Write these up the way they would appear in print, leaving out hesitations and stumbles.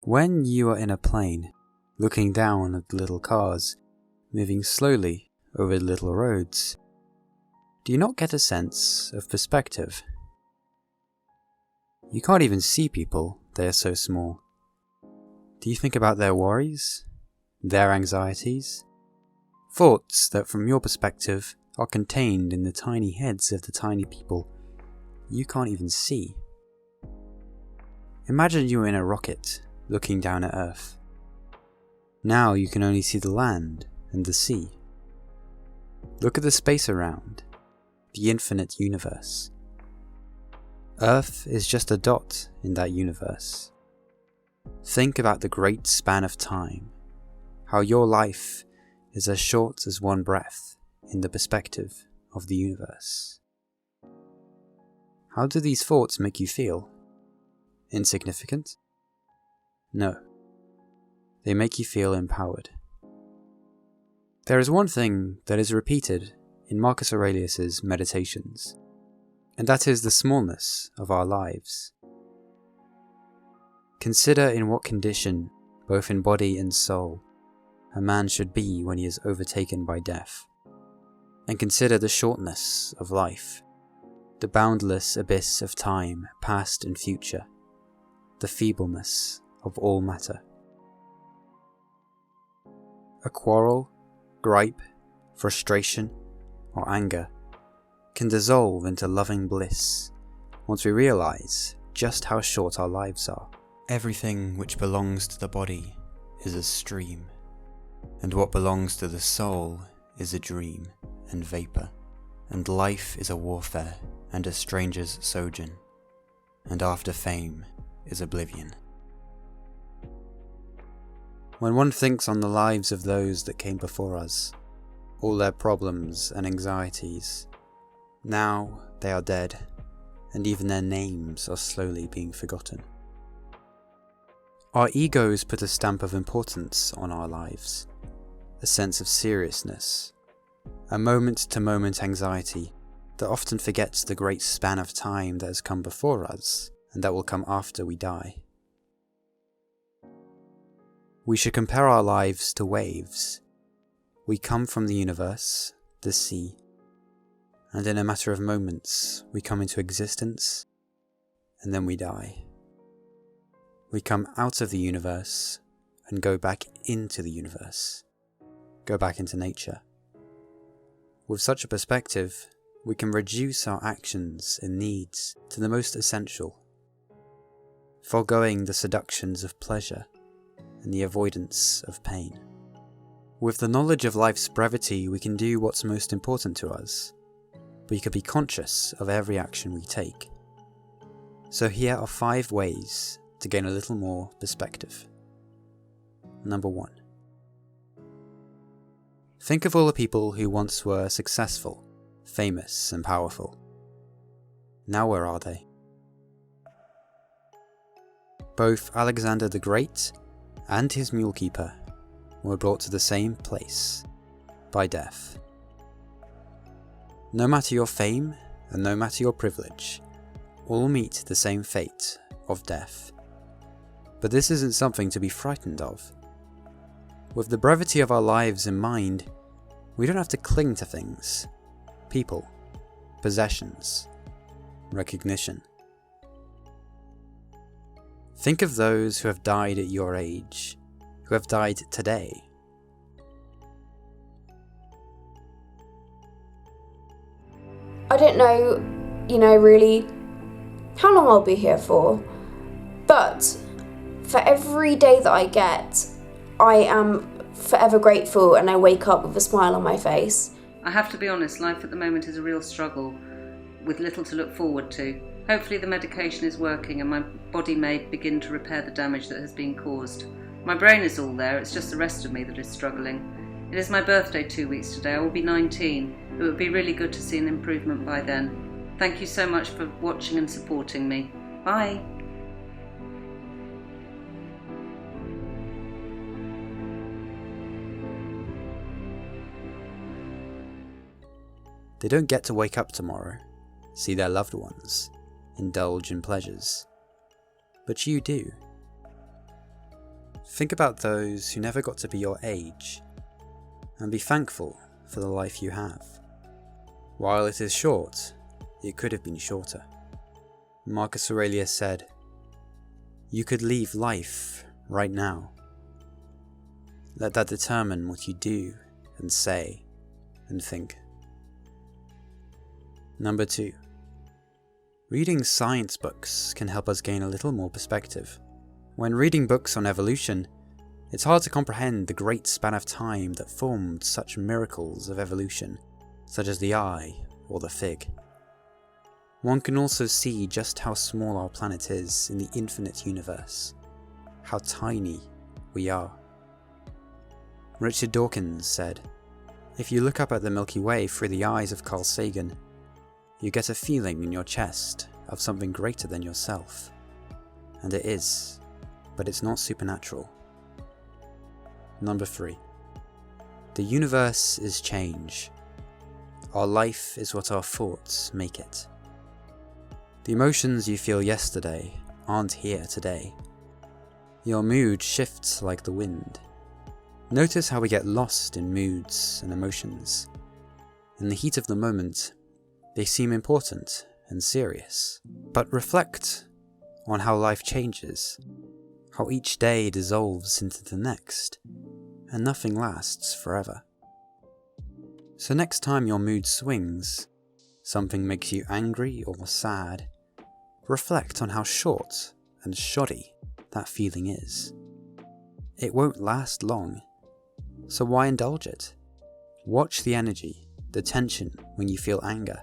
When you are in a plane, looking down at the little cars, moving slowly over the little roads, do you not get a sense of perspective? You can't even see people, they are so small. Do you think about their worries, their anxieties? Thoughts that from your perspective are contained in the tiny heads of the tiny people you can't even see. Imagine you are in a rocket, looking down at Earth. Now you can only see the land and the sea. Look at the space around, the infinite universe. Earth is just a dot in that universe. Think about the great span of time, how your life is as short as one breath in the perspective of the universe. How do these thoughts make you feel? Insignificant? No. They make you feel empowered. There is one thing that is repeated in Marcus Aurelius's Meditations, and that is the smallness of our lives. Consider in what condition, both in body and soul, a man should be when he is overtaken by death, and consider the shortness of life, the boundless abyss of time, past and future, the feebleness of all matter. A quarrel, gripe, frustration, or anger can dissolve into loving bliss once we realize just how short our lives are. Everything which belongs to the body is a stream, and what belongs to the soul is a dream and vapor, and life is a warfare and a stranger's sojourn, and after fame is oblivion. When one thinks on the lives of those that came before us, all their problems and anxieties, now they are dead, and even their names are slowly being forgotten. Our egos put a stamp of importance on our lives, a sense of seriousness, a moment-to-moment anxiety that often forgets the great span of time that has come before us and that will come after we die. We should compare our lives to waves. We come from the universe, the sea, and in a matter of moments we come into existence, and then we die. We come out of the universe and go back into the universe, go back into nature. With such a perspective, we can reduce our actions and needs to the most essential, foregoing the seductions of pleasure and the avoidance of pain. With the knowledge of life's brevity, we can do what's most important to us. We can be conscious of every action we take. So here are 5 ways to gain a little more perspective. Number 1. Think of all the people who once were successful, famous and powerful. Now where are they? Both Alexander the Great and his mulekeeper were brought to the same place, by death. No matter your fame and no matter your privilege, all meet the same fate of death. But this isn't something to be frightened of. With the brevity of our lives in mind, we don't have to cling to things, people, possessions, recognition. Think of those who have died at your age, who have died today. I don't know, really how long I'll be here for, but for every day that I get, I am forever grateful and I wake up with a smile on my face. I have to be honest, life at the moment is a real struggle, with little to look forward to. Hopefully the medication is working and my body may begin to repair the damage that has been caused. My brain is all there, it's just the rest of me that is struggling. It is my birthday 2 weeks today, I will be 19. It would be really good to see an improvement by then. Thank you so much for watching and supporting me. Bye. They don't get to wake up tomorrow, see their loved ones, indulge in pleasures. But you do. Think about those who never got to be your age, and be thankful for the life you have. While it is short, it could have been shorter. Marcus Aurelius said, "You could leave life right now." Let that determine what you do and say and think. Number 2. Reading science books can help us gain a little more perspective. When reading books on evolution, it's hard to comprehend the great span of time that formed such miracles of evolution, such as the eye or the fig. One can also see just how small our planet is in the infinite universe, how tiny we are. Richard Dawkins said, "If you look up at the Milky Way through the eyes of Carl Sagan, you get a feeling in your chest of something greater than yourself. And it is, but it's not supernatural." Number 3. The universe is change. Our life is what our thoughts make it. The emotions you feel yesterday aren't here today. Your mood shifts like the wind. Notice how we get lost in moods and emotions. In the heat of the moment, they seem important and serious. But reflect on how life changes, how each day dissolves into the next, and nothing lasts forever. So next time your mood swings, something makes you angry or sad, reflect on how short and shoddy that feeling is. It won't last long, so why indulge it? Watch the energy, the tension when you feel anger,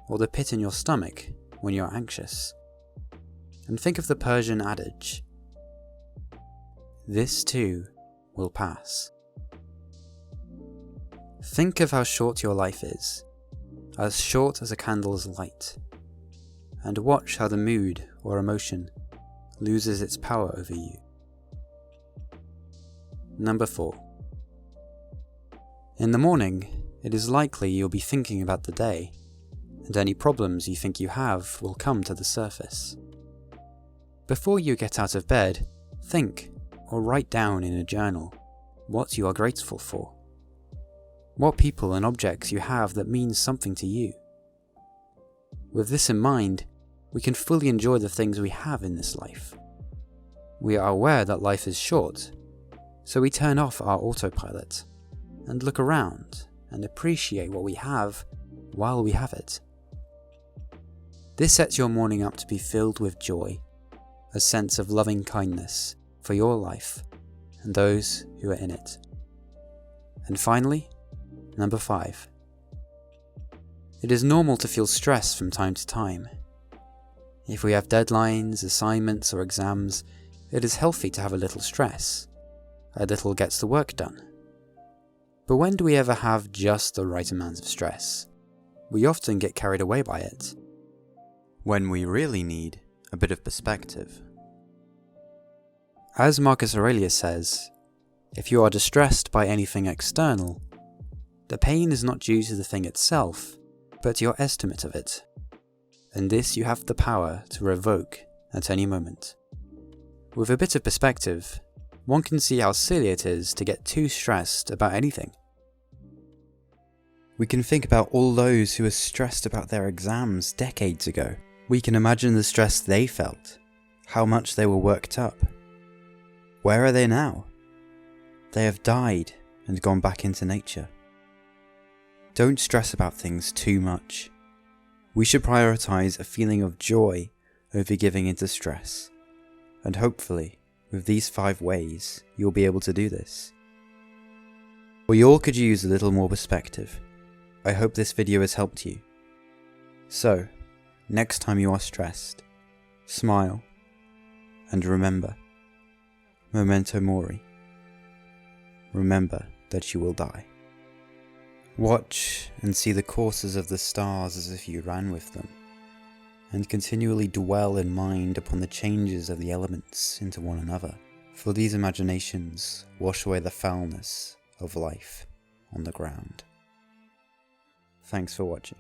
or the pit in your stomach when you're anxious. And think of the Persian adage, "This too will pass." Think of how short your life is, as short as a candle's light, and watch how the mood or emotion loses its power over you. Number 4. In the morning, it is likely you'll be thinking about the day, and any problems you think you have will come to the surface. Before you get out of bed, think or write down in a journal what you are grateful for. What people and objects you have that mean something to you. With this in mind, we can fully enjoy the things we have in this life. We are aware that life is short, so we turn off our autopilot and look around and appreciate what we have while we have it. This sets your morning up to be filled with joy, a sense of loving kindness for your life and those who are in it. And finally, number 5. It is normal to feel stress from time to time. If we have deadlines, assignments, or exams, it is healthy to have a little stress. A little gets the work done. But when do we ever have just the right amount of stress? We often get carried away by it, when we really need a bit of perspective. As Marcus Aurelius says, if you are distressed by anything external, the pain is not due to the thing itself, but to your estimate of it, and this you have the power to revoke at any moment. With a bit of perspective, one can see how silly it is to get too stressed about anything. We can think about all those who were stressed about their exams decades ago. We can imagine the stress they felt, how much they were worked up. Where are they now? They have died and gone back into nature. Don't stress about things too much. We should prioritize a feeling of joy over giving into stress. And hopefully, with these 5 ways, you'll be able to do this. We all could use a little more perspective. I hope this video has helped you. So, next time you are stressed, smile, and remember, Momento Mori. Remember that you will die. Watch and see the courses of the stars as if you ran with them, and continually dwell in mind upon the changes of the elements into one another, for these imaginations wash away the foulness of life on the ground. Thanks for watching.